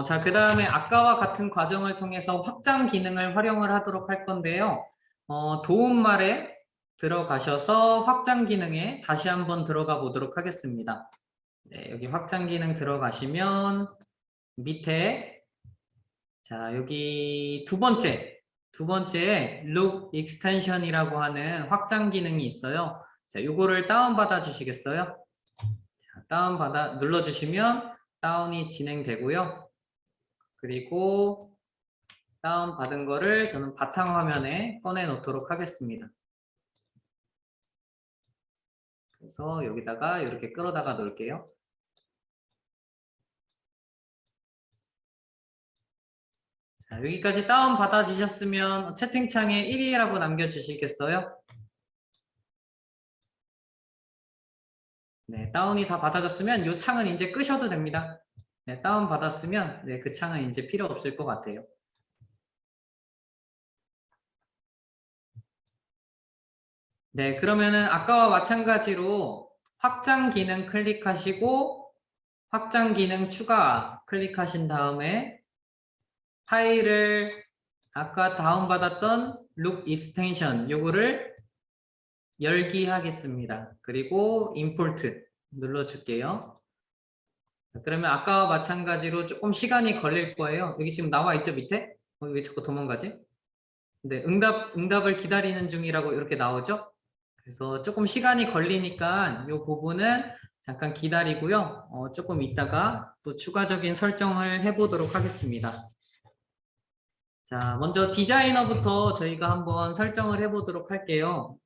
자, 그 다음에 아까와 같은 과정을 통해서 확장 기능을 활용을 하도록 할 건데요. 도움말에 들어가셔서 확장 기능에 다시 한번 들어가 보도록 하겠습니다. 네, 여기 확장 기능 들어가시면 밑에, 자, 여기 두 번째 loop extension이라고 하는 확장 기능이 있어요. 자, 요거를 다운받아 주시겠어요? 자, 눌러주시면 다운이 진행되고요. 그리고 다운받은 거를 저는 바탕화면에 꺼내 놓도록 하겠습니다. 그래서 여기다가 이렇게 끌어다가 놓을게요. 자, 여기까지 다운받아 주셨으면 채팅창에 1위라고 남겨주시겠어요? 네, 다운이 다 받아졌으면 이 창은 이제 끄셔도 됩니다. 네, 다운받았으면 네, 그 창은 이제 필요 없을 것 같아요. 네, 그러면은 아까와 마찬가지로 확장 기능 클릭하시고 확장 기능 추가 클릭하신 다음에 파일을 아까 다운받았던 loop extension 요거를 열기 하겠습니다. 그리고 import 눌러줄게요. 그러면 아까와 마찬가지로 조금 시간이 걸릴 거예요. 여기 지금 나와 있죠, 밑에? 왜 자꾸 도망가지? 네, 응답을 기다리는 중이라고 이렇게 나오죠? 그래서 조금 시간이 걸리니까 이 부분은 잠깐 기다리고요. 조금 있다가 또 추가적인 설정을 해보도록 하겠습니다. 자, 먼저 디자이너부터 저희가 한번 설정을 해보도록 할게요.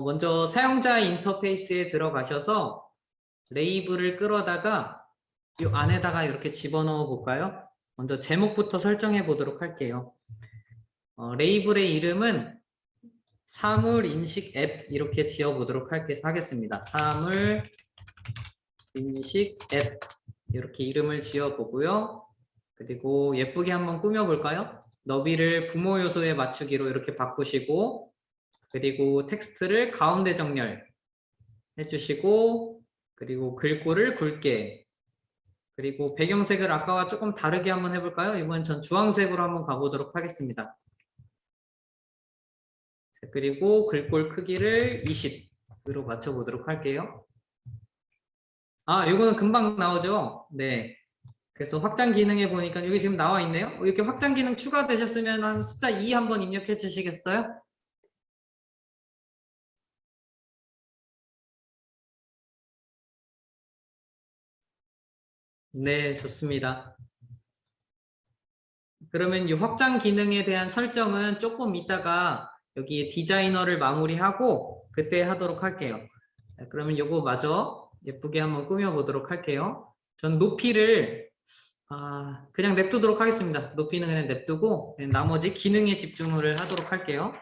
먼저 사용자 인터페이스에 들어가셔서 레이블을 끌어다가 이 안에다가 이렇게 집어넣어 볼까요? 먼저 제목부터 설정해 보도록 할게요. 레이블의 이름은 사물 인식 앱 이렇게 지어 보도록 하겠습니다. 사물 인식 앱 이렇게 이름을 지어 보고요. 그리고 예쁘게 한번 꾸며 볼까요? 너비를 부모 요소에 맞추기로 이렇게 바꾸시고, 그리고 텍스트를 가운데 정렬 해주시고, 그리고 글꼴을 굵게, 그리고 배경색을 아까와 조금 다르게 한번 해볼까요? 이번 전 주황색으로 한번 가보도록 하겠습니다. 그리고 글꼴 크기를 20으로 맞춰보도록 할게요. 아, 이거는 금방 나오죠? 네. 그래서 확장 기능에 보니까 여기 지금 나와 있네요. 이렇게 확장 기능 추가되셨으면 한 숫자 2 한번 입력해 주시겠어요? 네, 좋습니다. 그러면 이 확장 기능에 대한 설정은 조금 이따가 여기 디자이너를 마무리하고 그때 하도록 할게요. 그러면 이거 마저 예쁘게 한번 꾸며 보도록 할게요. 전 높이를 그냥 냅두도록 하겠습니다. 높이는 그냥 냅두고 나머지 기능에 집중을 하도록 할게요.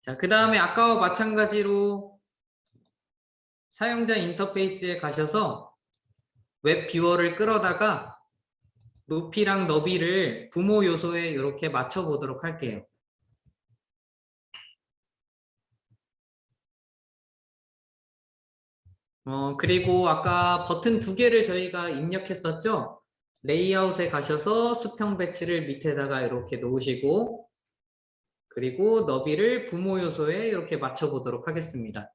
자, 그 다음에 아까와 마찬가지로 사용자 인터페이스에 가셔서 웹 뷰어를 끌어다가 높이랑 너비를 부모 요소에 이렇게 맞춰 보도록 할게요. 그리고 아까 버튼 2개를 저희가 입력했었죠? 레이아웃에 가셔서 수평 배치를 밑에다가 이렇게 놓으시고, 그리고 너비를 부모 요소에 이렇게 맞춰 보도록 하겠습니다.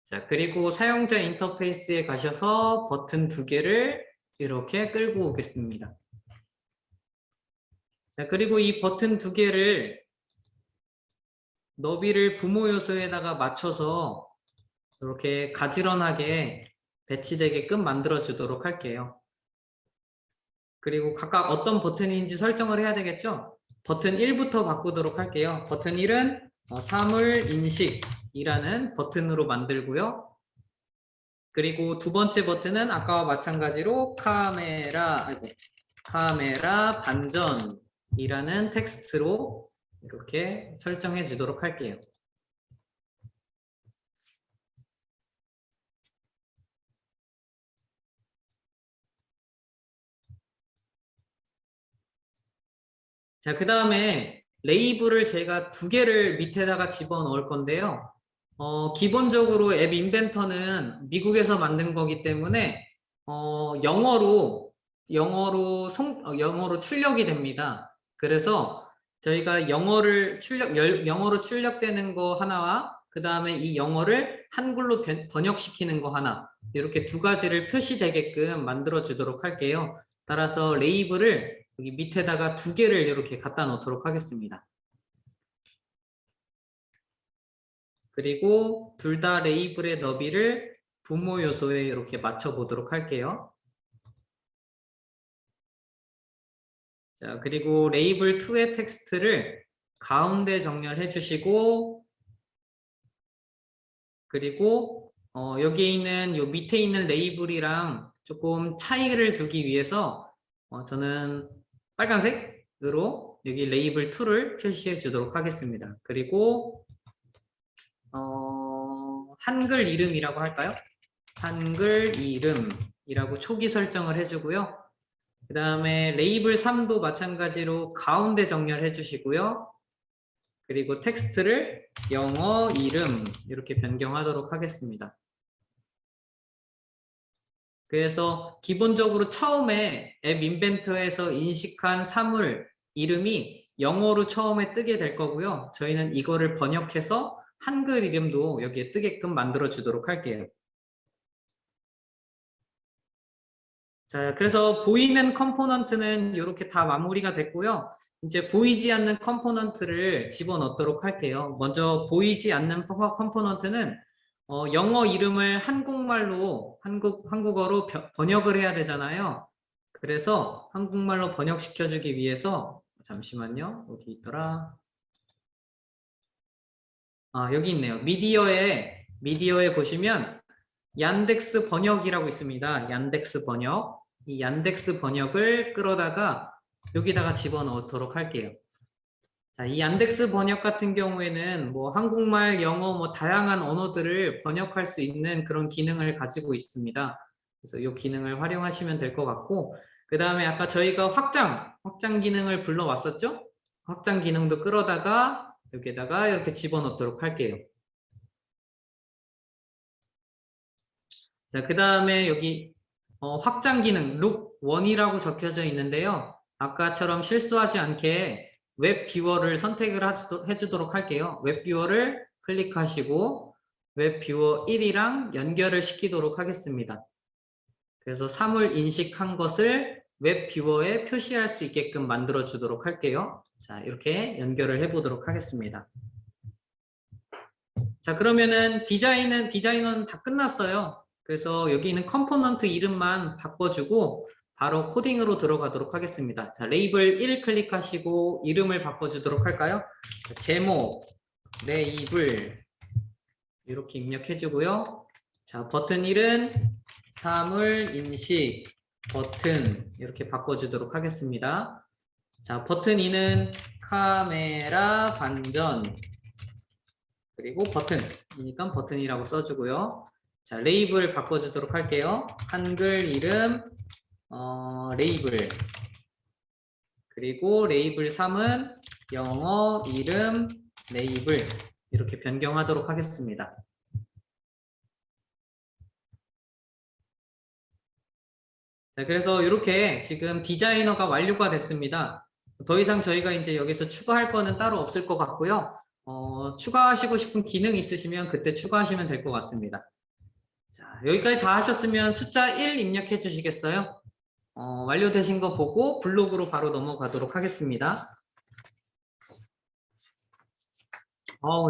자, 그리고 사용자 인터페이스에 가셔서 버튼 2개를 이렇게 끌고 오겠습니다. 자, 그리고 이 버튼 2개를 너비를 부모 요소에다가 맞춰서 이렇게 가지런하게 배치되게끔 만들어 주도록 할게요. 그리고 각각 어떤 버튼인지 설정을 해야 되겠죠? 버튼 1부터 바꾸도록 할게요. 버튼 1은 사물 인식이라는 버튼으로 만들고요. 그리고 두 번째 버튼은 아까와 마찬가지로 카메라 반전이라는 텍스트로 이렇게 설정해 주도록 할게요. 자, 그 다음에 레이블을 제가 2개를 밑에다가 집어 넣을 건데요. 기본적으로 앱 인벤터는 미국에서 만든 거기 때문에 영어로 출력이 됩니다. 그래서 저희가 영어로 출력되는 거 하나와 그 다음에 이 영어를 한글로 번역시키는 거 하나, 이렇게 두 가지를 표시되게끔 만들어 주도록 할게요. 따라서 레이블을 여기 밑에다가 두 개를 이렇게 갖다 놓도록 하겠습니다. 그리고 둘 다 레이블의 너비를 부모 요소에 이렇게 맞춰 보도록 할게요. 자, 그리고 레이블 2의 텍스트를 가운데 정렬해 주시고, 그리고 여기에 있는 요 밑에 있는 레이블이랑 조금 차이를 두기 위해서 저는 빨간색으로 여기 레이블 2를 표시해 주도록 하겠습니다. 그리고 한글 이름이라고 할까요? 한글 이름이라고 초기 설정을 해주고요. 그 다음에 레이블 3도 마찬가지로 가운데 정렬해 주시고요. 그리고 텍스트를 영어 이름 이렇게 변경하도록 하겠습니다. 그래서 기본적으로 처음에 앱 인벤터에서 인식한 사물 이름이 영어로 처음에 뜨게 될 거고요. 저희는 이거를 번역해서 한글 이름도 여기에 뜨게끔 만들어 주도록 할게요. 자, 그래서 보이는 컴포넌트는 이렇게 다 마무리가 됐고요. 이제 보이지 않는 컴포넌트를 집어넣도록 할게요. 먼저 보이지 않는 컴포넌트는 영어 이름을 한국어로 번역을 해야 되잖아요. 그래서 한국말로 번역시켜주기 위해서, 잠시만요. 어디 있더라? 여기 있네요. 미디어에 보시면 얀덱스 번역이라고 있습니다. 얀덱스 번역. 이 얀덱스 번역을 끌어다가 여기다가 집어넣도록 할게요. 자, 이 얀덱스 번역 같은 경우에는 뭐 한국말, 영어, 뭐 다양한 언어들을 번역할 수 있는 그런 기능을 가지고 있습니다. 그래서 이 기능을 활용하시면 될 것 같고, 그 다음에 아까 저희가 확장 기능을 불러왔었죠? 확장 기능도 끌어다가 여기에다가 이렇게 집어넣도록 할게요. 자, 그 다음에 여기 확장 기능 룩 1이라고 적혀져 있는데요. 아까처럼 실수하지 않게 웹 뷰어를 선택을 해주도록 할게요. 웹 뷰어를 클릭하시고 웹 뷰어 1이랑 연결을 시키도록 하겠습니다. 그래서 사물 인식한 것을 웹 뷰어에 표시할 수 있게끔 만들어 주도록 할게요. 자, 이렇게 연결을 해보도록 하겠습니다. 자, 그러면은 디자인은 다 끝났어요. 그래서 여기 있는 컴포넌트 이름만 바꿔주고 바로 코딩으로 들어가도록 하겠습니다. 자, 레이블 1 클릭하시고 이름을 바꿔주도록 할까요? 자, 제목, 레이블 이렇게 입력해주고요. 자, 버튼 1은 사물 인식 버튼 이렇게 바꿔주도록 하겠습니다. 자, 버튼 2는 카메라 반전 그리고 버튼이니까 버튼이라고 써주고요. 자, 레이블 바꿔주도록 할게요. 한글 이름 레이블 그리고 레이블 3은 영어 이름 레이블 이렇게 변경하도록 하겠습니다. 자, 그래서 이렇게 지금 디자이너가 완료가 됐습니다. 더 이상 저희가 이제 여기서 추가할 거는 따로 없을 것 같고요. 추가하시고 싶은 기능 있으시면 그때 추가하시면 될 것 같습니다. 자, 여기까지 다 하셨으면 숫자 1 입력해 주시겠어요? 완료되신 거 보고 블록으로 바로 넘어가도록 하겠습니다.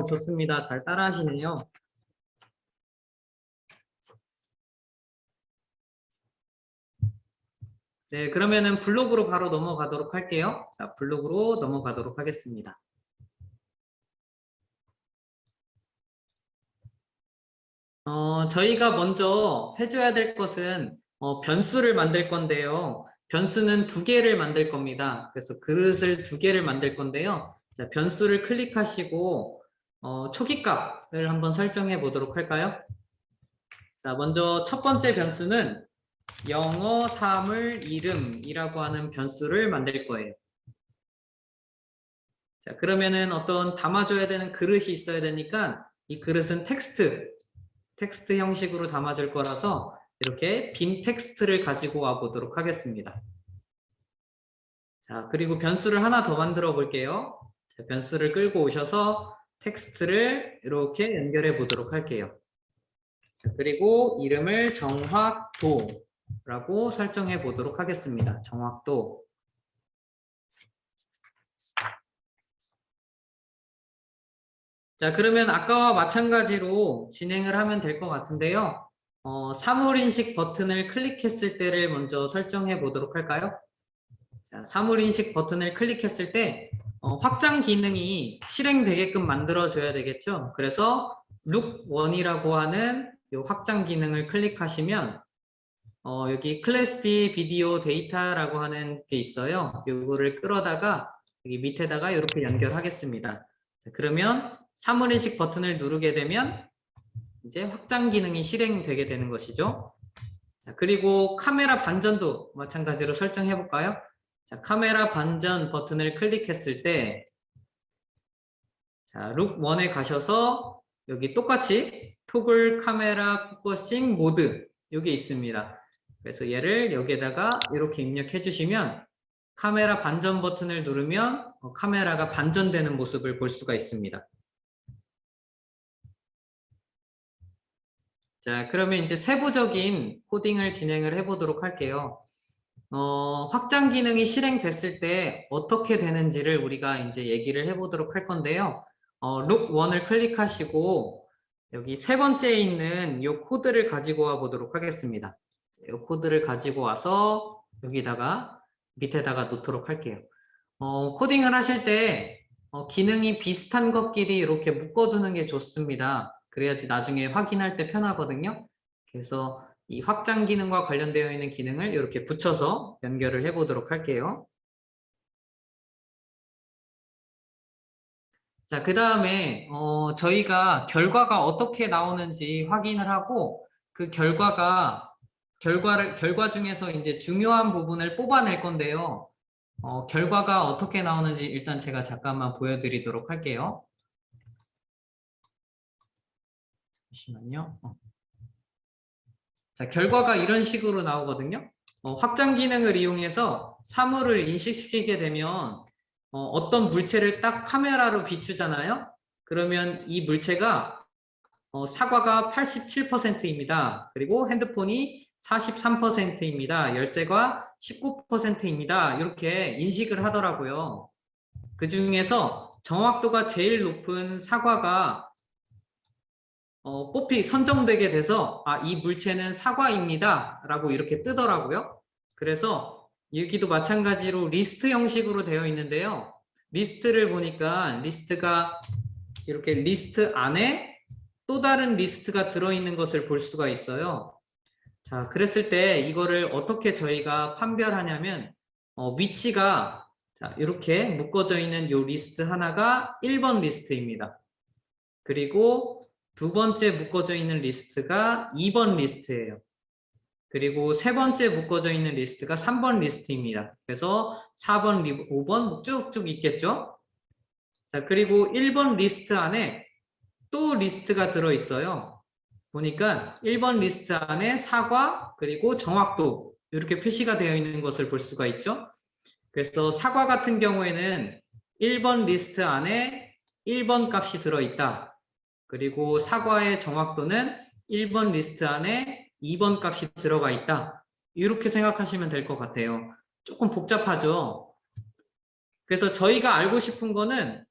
좋습니다. 잘 따라 하시네요. 네, 그러면은 블록으로 바로 넘어가도록 할게요. 자, 블록으로 넘어가도록 하겠습니다. 저희가 먼저 해줘야 될 것은 변수를 만들 건데요. 변수는 2개를 만들 겁니다. 그래서 그릇을 2개를 만들 건데요. 자, 변수를 클릭하시고 초기값을 한번 설정해 보도록 할까요? 자, 먼저 첫 번째 변수는 영어 사물 이름이라고 하는 변수를 만들 거예요. 자, 그러면은 어떤 담아줘야 되는 그릇이 있어야 되니까 이 그릇은 텍스트 형식으로 담아줄 거라서 이렇게 빈 텍스트를 가지고 와 보도록 하겠습니다. 자, 그리고 변수를 하나 더 만들어 볼게요. 자, 변수를 끌고 오셔서 텍스트를 이렇게 연결해 보도록 할게요. 자, 그리고 이름을 정확도라고 설정해 보도록 하겠습니다. 정확도. 자, 그러면 아까와 마찬가지로 진행을 하면 될 것 같은데요. 사물인식 버튼을 클릭했을 때를 먼저 설정해 보도록 할까요? 자, 사물인식 버튼을 클릭했을 때 확장 기능이 실행되게끔 만들어줘야 되겠죠. 그래서 look1이라고 하는 이 확장 기능을 클릭하시면 여기 클래스 B 비디오 데이터라고 하는 게 있어요. 요거를 끌어다가 여기 밑에다가 이렇게 연결하겠습니다. 자, 그러면 사물인식 버튼을 누르게 되면 이제 확장 기능이 실행되게 되는 것이죠. 자, 그리고 카메라 반전도 마찬가지로 설정해 볼까요? 자, 카메라 반전 버튼을 클릭했을 때 자, 룩1에 가셔서 여기 똑같이 토글 카메라 포커싱 모드 여기 있습니다. 그래서 얘를 여기에다가 이렇게 입력해 주시면 카메라 반전 버튼을 누르면 카메라가 반전되는 모습을 볼 수가 있습니다. 자, 그러면 이제 세부적인 코딩을 진행을 해 보도록 할게요. 확장 기능이 실행됐을 때 어떻게 되는지를 우리가 이제 얘기를 해 보도록 할 건데요. look1을 클릭하시고 여기 세 번째에 있는 이 코드를 가지고 와 보도록 하겠습니다. 이 코드를 가지고 와서 여기다가 밑에다가 놓도록 할게요. 코딩을 하실 때 기능이 비슷한 것끼리 이렇게 묶어두는 게 좋습니다. 그래야지 나중에 확인할 때 편하거든요. 그래서 이 확장 기능과 관련되어 있는 기능을 이렇게 붙여서 연결을 해 보도록 할게요. 자, 그 다음에 저희가 결과가 어떻게 나오는지 확인을 하고 그 결과 중에서 이제 중요한 부분을 뽑아낼 건데요. 결과가 어떻게 나오는지 일단 제가 잠깐만 보여드리도록 할게요. 잠시만요. 자, 결과가 이런 식으로 나오거든요. 확장 기능을 이용해서 사물을 인식시키게 되면 어떤 물체를 딱 카메라로 비추잖아요. 그러면 이 물체가 사과가 87%입니다. 그리고 핸드폰이 43%입니다. 열쇠가 19%입니다. 이렇게 인식을 하더라고요. 그 중에서 정확도가 제일 높은 사과가 선정되게 돼서 이 물체는 사과입니다 라고 이렇게 뜨더라고요. 그래서 여기도 마찬가지로 리스트 형식으로 되어 있는데요. 리스트를 보니까 리스트가 이렇게 리스트 안에 또 다른 리스트가 들어있는 것을 볼 수가 있어요. 자, 그랬을 때 이거를 어떻게 저희가 판별하냐면 위치가 자, 이렇게 묶어져 있는 이 리스트 하나가 1번 리스트입니다. 그리고 두 번째 묶어져 있는 리스트가 2번 리스트예요. 그리고 세 번째 묶어져 있는 리스트가 3번 리스트입니다. 그래서 4번, 5번 쭉쭉 있겠죠? 자, 그리고 1번 리스트 안에 또 리스트가 들어있어요. 보니까 1번 리스트 안에 사과 그리고 정확도 이렇게 표시가 되어 있는 것을 볼 수가 있죠. 그래서 사과 같은 경우에는 1번 리스트 안에 1번 값이 들어있다. 그리고 사과의 정확도는 1번 리스트 안에 2번 값이 들어가 있다. 이렇게 생각하시면 될 것 같아요. 조금 복잡하죠. 그래서 저희가 알고 싶은 거는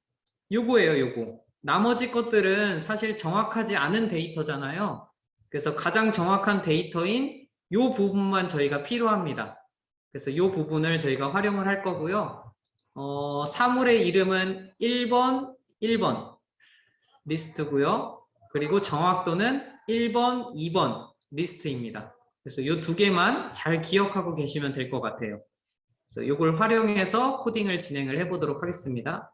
요거예요, 요거. 나머지 것들은 사실 정확하지 않은 데이터잖아요. 그래서 가장 정확한 데이터인 요 부분만 저희가 필요합니다. 그래서 요 부분을 저희가 활용을 할 거고요. 사물의 이름은 1번 리스트고요. 그리고 정확도는 1번, 2번 리스트입니다. 그래서 이 두 개만 잘 기억하고 계시면 될 것 같아요. 그래서 이걸 활용해서 코딩을 진행을 해보도록 하겠습니다.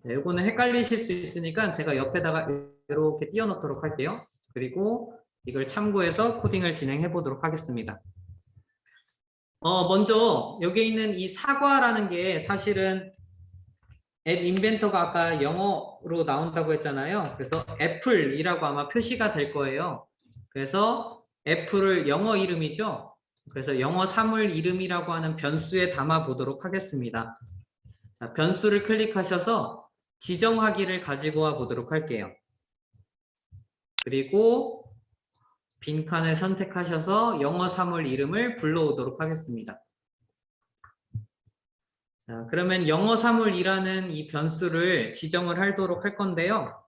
네, 이거는 헷갈리실 수 있으니까 제가 옆에다가 이렇게 띄워놓도록 할게요. 그리고 이걸 참고해서 코딩을 진행해 보도록 하겠습니다. 먼저 여기 있는 이 사과라는 게 사실은 앱 인벤터가 아까 영어로 나온다고 했잖아요. 그래서 애플이라고 아마 표시가 될 거예요. 그래서 애플을 영어 이름이죠. 그래서 영어 사물 이름이라고 하는 변수에 담아 보도록 하겠습니다. 자, 변수를 클릭하셔서 지정하기를 가지고 와 보도록 할게요. 그리고 빈칸을 선택하셔서 영어 사물 이름을 불러오도록 하겠습니다. 자, 그러면 영어 사물이라는 이 변수를 지정을 하도록 할 건데요.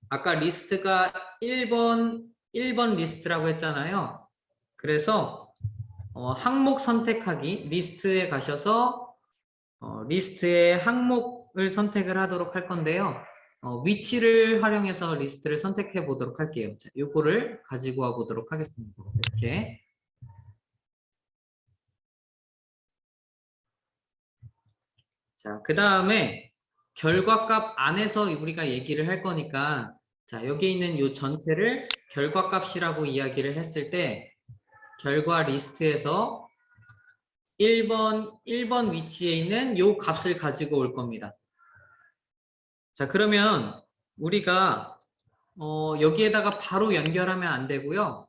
아까 리스트가 1번 리스트라고 했잖아요. 그래서 항목 선택하기 리스트에 가셔서 리스트의 항목을 선택을 하도록 할 건데요. 위치를 활용해서 리스트를 선택해 보도록 할게요. 자, 요거를 가지고 와 보도록 하겠습니다. 이렇게. 자, 그 다음에 결과값 안에서 우리가 얘기를 할 거니까, 자, 여기 있는 요 전체를 결과값이라고 이야기를 했을 때, 결과 리스트에서 1번 위치에 있는 요 값을 가지고 올 겁니다. 자, 그러면 우리가 여기에다가 바로 연결하면 안 되고요.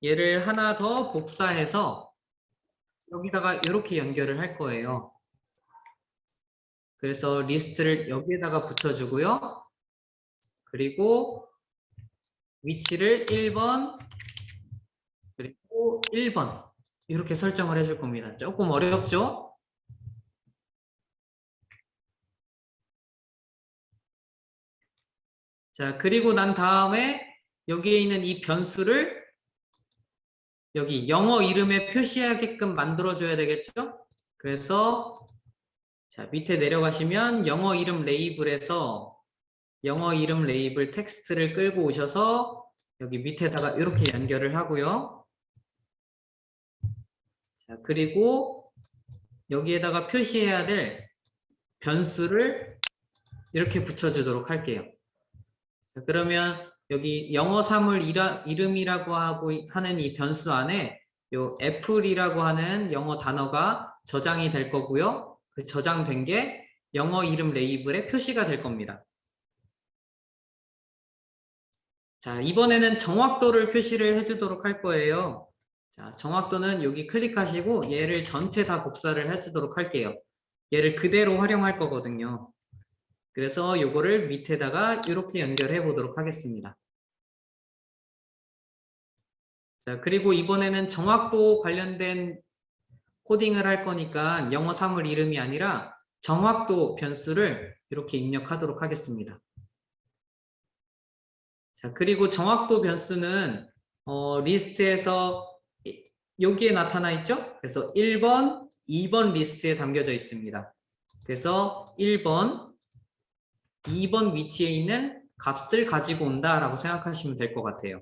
얘를 하나 더 복사해서 여기다가 이렇게 연결을 할 거예요. 그래서 리스트를 여기에다가 붙여주고요. 그리고 위치를 1번 그리고 1번 이렇게 설정을 해줄 겁니다. 조금 어렵죠? 자, 그리고 난 다음에 여기에 있는 이 변수를 여기 영어 이름에 표시하게끔 만들어줘야 되겠죠? 그래서 자, 밑에 내려가시면 영어 이름 레이블에서 영어 이름 레이블 텍스트를 끌고 오셔서 여기 밑에다가 이렇게 연결을 하고요. 자, 그리고 여기에다가 표시해야 될 변수를 이렇게 붙여주도록 할게요. 자, 그러면 여기 영어 사물 이름이라고 하는 이 변수 안에 요 애플이라고 하는 영어 단어가 저장이 될 거고요. 그 저장된 게 영어 이름 레이블에 표시가 될 겁니다. 자, 이번에는 정확도를 표시를 해주도록 할 거예요. 자, 정확도는 여기 클릭하시고 얘를 전체 다 복사를 해주도록 할게요. 얘를 그대로 활용할 거거든요. 그래서 요거를 밑에다가 이렇게 연결해 보도록 하겠습니다. 자, 그리고 이번에는 정확도 관련된 코딩을 할 거니까 영어 사물 이름이 아니라 정확도 변수를 이렇게 입력하도록 하겠습니다. 자, 그리고 정확도 변수는 리스트에서 여기에 나타나 있죠? 그래서 1번, 2번 리스트에 담겨져 있습니다. 그래서 1번, 2번 위치에 있는 값을 가지고 온다라고 생각하시면 될 것 같아요.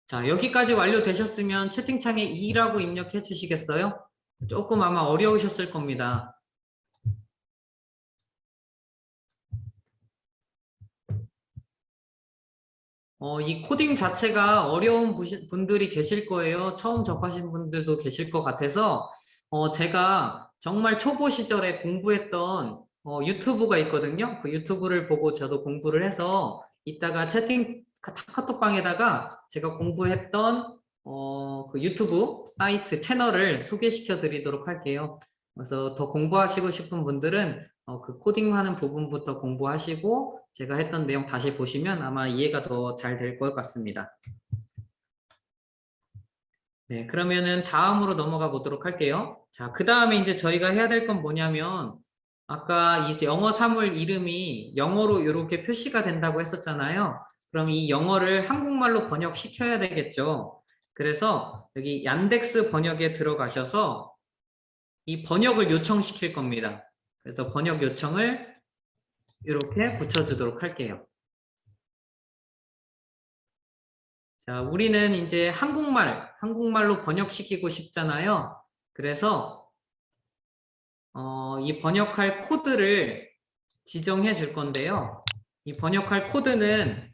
자, 여기까지 완료되셨으면 채팅창에 2라고 입력해 주시겠어요? 조금 아마 어려우셨을 겁니다. 이 코딩 자체가 어려운 분들이 계실 거예요. 처음 접하신 분들도 계실 것 같아서 제가 정말 초보 시절에 공부했던 유튜브가 있거든요. 그 유튜브를 보고 저도 공부를 해서 이따가 카톡방에다가 제가 공부했던 그 유튜브 사이트 채널을 소개시켜 드리도록 할게요. 그래서 더 공부하시고 싶은 분들은 그 코딩하는 부분부터 공부하시고 제가 했던 내용 다시 보시면 아마 이해가 더 잘 될 것 같습니다. 네, 그러면은 다음으로 넘어가 보도록 할게요. 자, 그 다음에 이제 저희가 해야 될 건 뭐냐면 아까 이 영어 사물 이름이 영어로 이렇게 표시가 된다고 했었잖아요. 그럼 이 영어를 한국말로 번역시켜야 되겠죠. 그래서 여기 얀덱스 번역에 들어가셔서 이 번역을 요청시킬 겁니다. 그래서 번역 요청을 이렇게 붙여주도록 할게요. 자, 우리는 이제 한국말로 번역시키고 싶잖아요. 그래서 이 번역할 코드를 지정해 줄 건데요. 이 번역할 코드는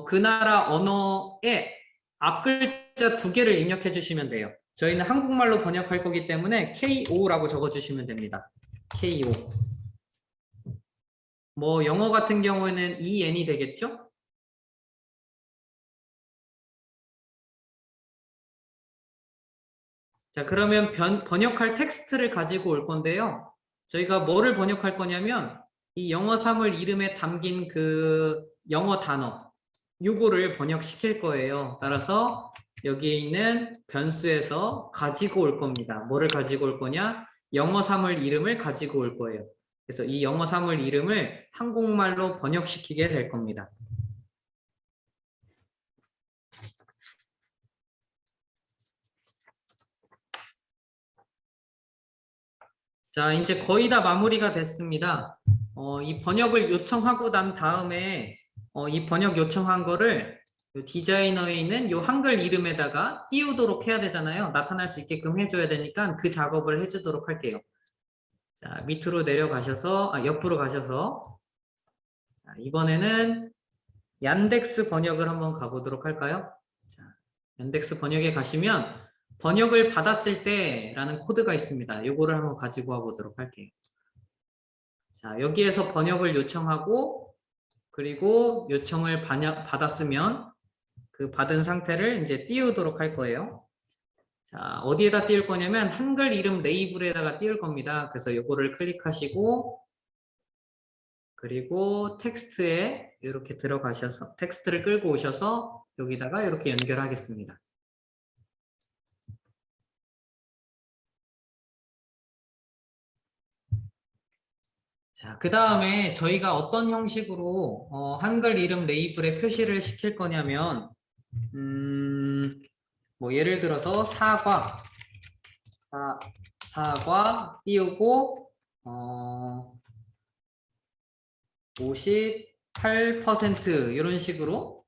그 나라 언어의 앞 글자 2개를 입력해 주시면 돼요. 저희는 한국말로 번역할 거기 때문에 KO라고 적어주시면 됩니다. KO. 뭐 영어 같은 경우에는 EN이 되겠죠? 자, 그러면 번역할 텍스트를 가지고 올 건데요. 저희가 뭐를 번역할 거냐면 이 영어 사물 이름에 담긴 그 영어 단어 요거를 번역시킬 거예요. 따라서 여기에 있는 변수에서 가지고 올 겁니다. 뭐를 가지고 올 거냐? 영어 사물 이름을 가지고 올 거예요. 그래서 이 영어 사물 이름을 한국말로 번역시키게 될 겁니다. 자, 이제 거의 다 마무리가 됐습니다. 이 번역을 요청하고 난 다음에 이 번역 요청한 거를 디자이너에 있는 요 한글 이름에다가 띄우도록 해야 되잖아요. 나타날 수 있게끔 해줘야 되니까 그 작업을 해주도록 할게요. 자, 밑으로 내려가셔서, 옆으로 가셔서, 자, 이번에는 얀덱스 번역을 한번 가보도록 할까요? 자, 얀덱스 번역에 가시면 번역을 받았을 때라는 코드가 있습니다. 요거를 한번 가지고 와보도록 할게요. 자, 여기에서 번역을 요청하고, 그리고 요청을 받았으면 그 받은 상태를 이제 띄우도록 할 거예요. 자, 어디에다 띄울 거냐면 한글 이름 레이블에다가 띄울 겁니다. 그래서 요거를 클릭하시고, 그리고 텍스트에 이렇게 들어가셔서 텍스트를 끌고 오셔서 여기다가 이렇게 연결하겠습니다. 자, 그 다음에 저희가 어떤 형식으로 한글 이름 레이블에 표시를 시킬 거냐면 뭐 예를 들어서 사과 띄우고 58% 이런 식으로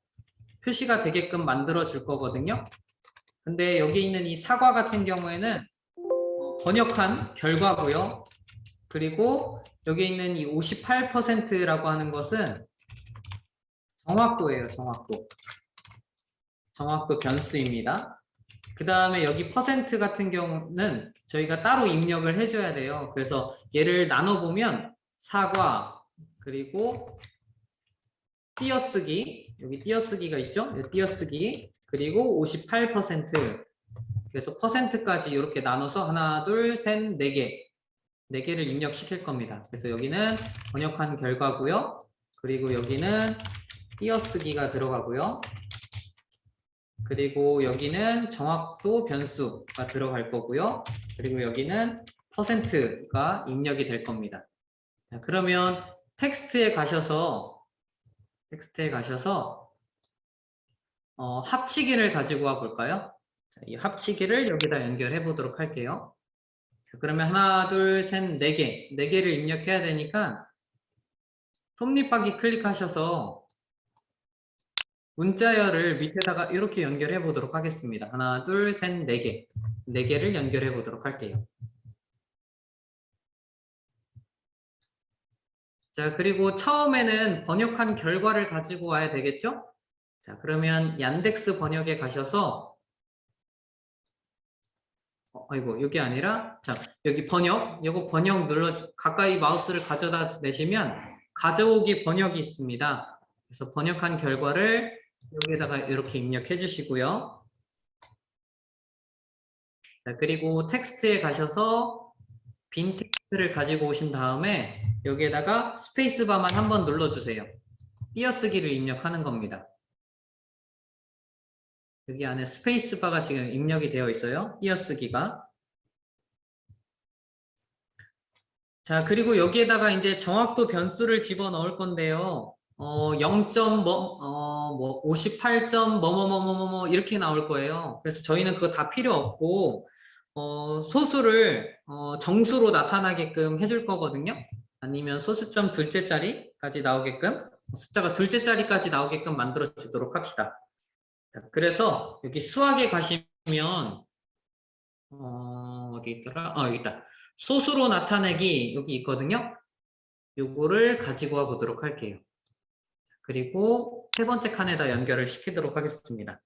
표시가 되게끔 만들어 줄 거거든요. 근데 여기 있는 이 사과 같은 경우에는 번역한 결과고요. 그리고 여기 있는 이 58%라고 하는 것은 정확도예요. 정확도 변수입니다. 그 다음에 여기 퍼센트 같은 경우는 저희가 따로 입력을 해줘야 돼요. 그래서 얘를 나눠보면 사과 그리고 띄어쓰기 여기 띄어쓰기가 있죠? 띄어쓰기 그리고 58% 그래서 퍼센트까지 이렇게 나눠서 하나, 둘, 셋, 네 개를 입력시킬 겁니다. 그래서 여기는 번역한 결과고요. 그리고 여기는 띄어쓰기가 들어가고요. 그리고 여기는 정확도 변수가 들어갈 거고요. 그리고 여기는 퍼센트가 입력이 될 겁니다. 자, 그러면 텍스트에 가셔서 합치기를 가지고 와 볼까요? 자, 이 합치기를 여기다 연결해 보도록 할게요. 자, 그러면 하나, 둘, 셋, 네 개를 입력해야 되니까 톱니바퀴 클릭하셔서 문자열을 밑에다가 이렇게 연결해 보도록 하겠습니다. 하나, 둘, 셋, 네 개를 연결해 보도록 할게요. 자, 그리고 처음에는 번역한 결과를 가지고 와야 되겠죠? 자, 그러면 얀덱스 번역에 가셔서 아이고, 여기 아니라 자, 여기 요거 번역 가까이 마우스를 가져다 내시면 가져오기 번역이 있습니다. 그래서 번역한 결과를 여기에다가 이렇게 입력해 주시고요. 자, 그리고 텍스트에 가셔서 빈 텍스트를 가지고 오신 다음에 여기에다가 스페이스바만 한번 눌러주세요. 띄어쓰기를 입력하는 겁니다. 여기 안에 스페이스바가 지금 입력이 되어 있어요. 띄어쓰기가. 자, 그리고 여기에다가 이제 정확도 변수를 집어넣을 건데요. 58점 뭐뭐뭐뭐뭐 이렇게 나올 거예요. 그래서 저희는 그거 다 필요 없고 소수를 정수로 나타나게끔 해줄 거거든요. 아니면 소수점 둘째 자리까지 나오게끔 숫자가 둘째 자리까지 나오게끔 만들어 주도록 합시다. 자, 그래서 여기 수학에 가시면 어디 있더라? 여기 있다. 소수로 나타내기 여기 있거든요. 요거를 가지고 와 보도록 할게요. 그리고 세 번째 칸에다 연결을 시키도록 하겠습니다.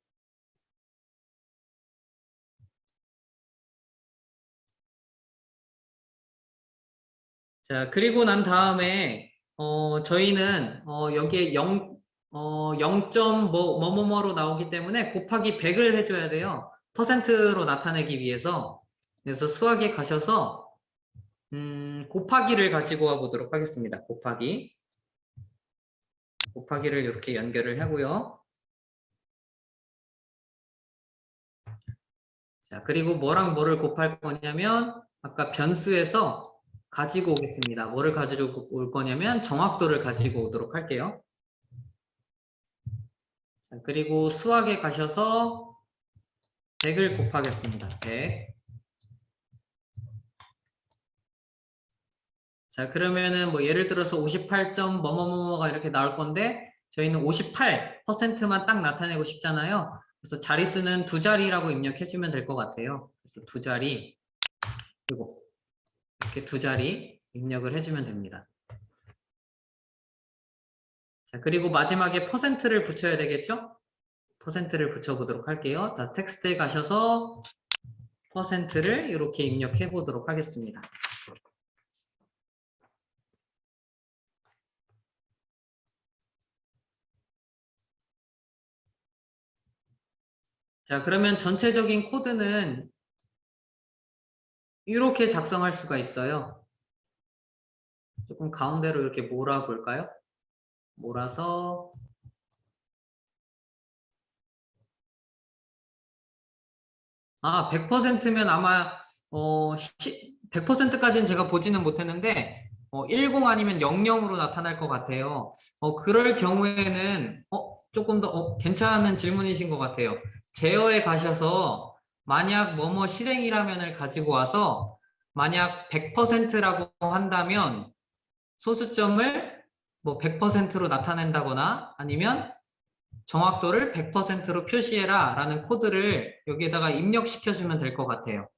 자, 그리고 난 다음에 저희는 여기에 0점 뭐뭐뭐로 나오기 때문에 곱하기 100을 해줘야 돼요. 퍼센트로 나타내기 위해서. 그래서 수학에 가셔서 곱하기를 가지고 와 보도록 하겠습니다. 곱하기를 이렇게 연결을 하고요. 자, 그리고 뭐랑 뭐를 곱할 거냐면 아까 변수에서 가지고 오겠습니다. 뭐를 가지고 올 거냐면 정확도를 가지고 오도록 할게요. 자, 그리고 수학에 가셔서 100을 곱하겠습니다. 100. 자, 그러면은 뭐 예를 들어서 58점 뭐뭐뭐가 이렇게 나올 건데 저희는 58%만 딱 나타내고 싶잖아요. 그래서 자릿수는 두 자리라고 입력해 주면 될 것 같아요. 그래서 두 자리 그리고 이렇게 두 자리 입력을 해주면 됩니다. 자, 그리고 마지막에 퍼센트를 붙여야 되겠죠? 퍼센트를 붙여보도록 할게요. 다 텍스트에 가셔서 퍼센트를 이렇게 입력해 보도록 하겠습니다. 자, 그러면 전체적인 코드는 이렇게 작성할 수가 있어요. 조금 가운데로 이렇게 몰아 볼까요? 몰아서 100%면 아마 100%까지는 제가 보지는 못했는데 10 아니면 00으로 나타날 것 같아요. 그럴 경우에는 조금 더 괜찮은 질문이신 것 같아요. 제어에 가셔서 만약 뭐뭐 실행이라면을 가지고 와서 만약 100%라고 한다면 소수점을 뭐 100%로 나타낸다거나 아니면 정확도를 100%로 표시해라 라는 코드를 여기에다가 입력시켜주면 될 것 같아요.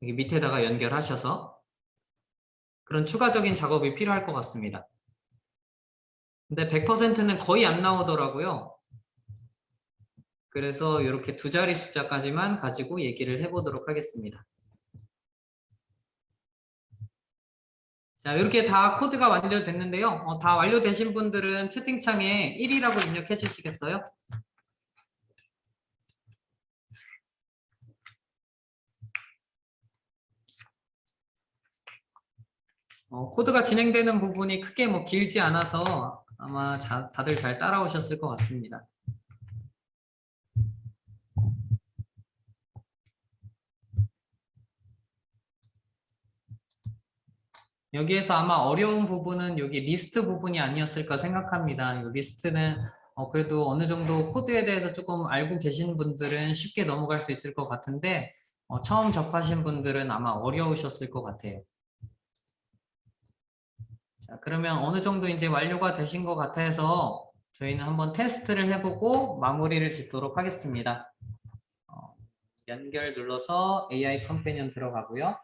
여기 밑에다가 연결하셔서 그런 추가적인 작업이 필요할 것 같습니다. 근데 100%는 거의 안 나오더라고요. 그래서 이렇게 두 자리 숫자까지만 가지고 얘기를 해보도록 하겠습니다. 자, 이렇게 다 코드가 완료됐는데요. 다 완료되신 분들은 채팅창에 1이라고 입력해 주시겠어요? 코드가 진행되는 부분이 크게 뭐 길지 않아서 아마 다들 잘 따라오셨을 것 같습니다. 여기에서 아마 어려운 부분은 여기 리스트 부분이 아니었을까 생각합니다. 이 리스트는 그래도 어느 정도 코드에 대해서 조금 알고 계신 분들은 쉽게 넘어갈 수 있을 것 같은데 처음 접하신 분들은 아마 어려우셨을 것 같아요. 자, 그러면 어느 정도 이제 완료가 되신 것 같아서 저희는 한번 테스트를 해보고 마무리를 짓도록 하겠습니다. 연결 눌러서 AI 컴패니언 들어가고요.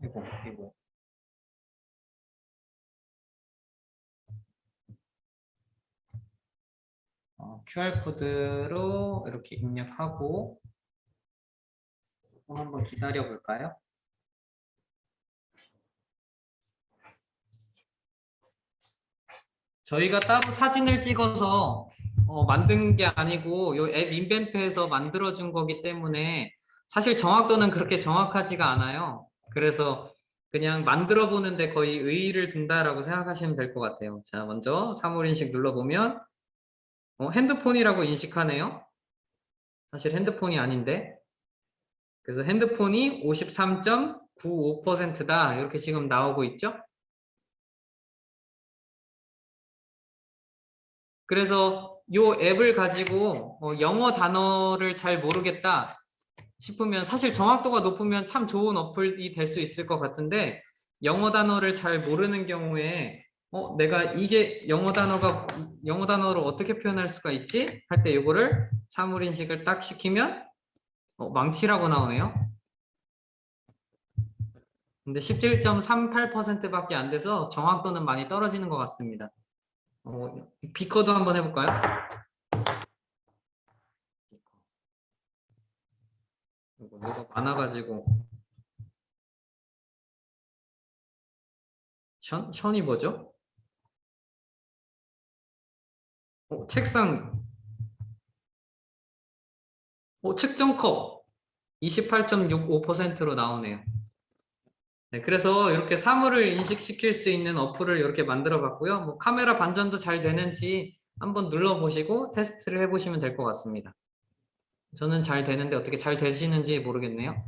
이거. QR코드로 이렇게 입력하고 한번 기다려 볼까요? 저희가 따로 사진을 찍어서 만든 게 아니고 이 앱 인벤트에서 만들어준 거기 때문에 사실 정확도는 그렇게 정확하지가 않아요. 그래서 그냥 만들어 보는데 거의 의의를 둔다라고 생각하시면 될 것 같아요. 자, 먼저 사물 인식 눌러보면 핸드폰이라고 인식하네요. 사실 핸드폰이 아닌데. 그래서 핸드폰이 53.95%다. 이렇게 지금 나오고 있죠. 그래서 이 앱을 가지고 영어 단어를 잘 모르겠다 싶으면 사실 정확도가 높으면 참 좋은 어플이 될 수 있을 것 같은데 영어 단어를 잘 모르는 경우에 내가 이게 영어 단어로 어떻게 표현할 수가 있지? 할 때 이거를 사물 인식을 딱 시키면 망치라고 나오네요. 근데 17.38%밖에 안 돼서 정확도는 많이 떨어지는 것 같습니다. 비커도 한번 해볼까요? 이거 뭐가 많아가지고 션이 뭐죠? 책상 측정컵 28.65%로 나오네요. 네, 그래서 이렇게 사물을 인식시킬 수 있는 어플을 이렇게 만들어 봤고요. 뭐 카메라 반전도 잘 되는지 한번 눌러보시고 테스트를 해보시면 될 것 같습니다. 저는 잘 되는데 어떻게 잘 되시는지 모르겠네요.